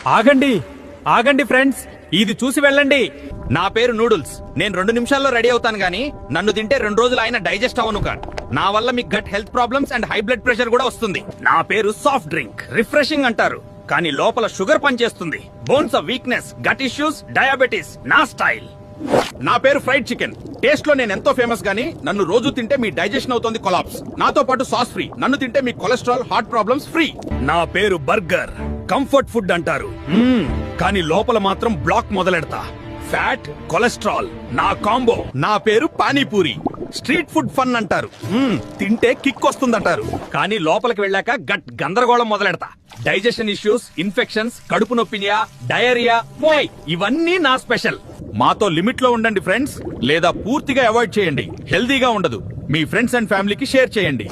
ఆగండి ఆగండి ఫ్రెండ్స్, ఇది చూసి వెళ్ళండి. నా పేరు నూడిల్స్. నేను 2 నిమిషాల్లో రెడీ అవుతాను గానీ నన్ను తింటే 2 రోజులు అయినా డైజెస్ట్ అవను కాదు. నా వల్ల మీకు gut health problems and high blood pressure కూడా వస్తుంది. నా పేరు సాఫ్ట్ డ్రింక్. రిఫ్రెషింగ్ అంటారు కానీ లోపల షుగర్ పనిచేస్తుంది. Bones of weakness, gut issues, diabetes నా స్టైల్. నా పేరు ఫ్రైడ్ చికెన్. టేస్ట్ లో నేను ఎంతో ఫేమస్ గానీ నన్ను రోజు తింటే మీ డైజెషన్ అవుతుంది కొలాప్స్. నాతో పాటు సాస్ ఫ్రీ. నన్ను తింటే మీ కొలెస్ట్రాల్, హార్ట్ ప్రాబ్లమ్స్ ఫ్రీ. నా పేరు బర్గర్. కంఫర్ట్ ఫుడ్ అంటారు కానీ లోపల మాత్రం బ్లాక్ మొదలెడతా. ఫ్యాట్, కొలెస్ట్రాల్ నా కాంబో. నా పేరు పానీపూరి. స్ట్రీట్ ఫుడ్ ఫన్ అంటారు. తింటే కిక్ వస్తుందంటారు కానీ లోపలికి వెళ్ళాక గట్ గందరగోళం మొదలెడతా. డైజెషన్ ఇష్యూస్, ఇన్ఫెక్షన్స్, కడుపు నొప్పినియా, డయేరియా ఇవన్నీ నా స్పెషల్. మాతో లిమిట్ లో ఉండండి ఫ్రెండ్స్, లేదా పూర్తిగా అవాయిడ్ చేయండి. హెల్దీగా ఉండదు. మీ ఫ్రెండ్స్ అండ్ ఫ్యామిలీకి షేర్ చేయండి.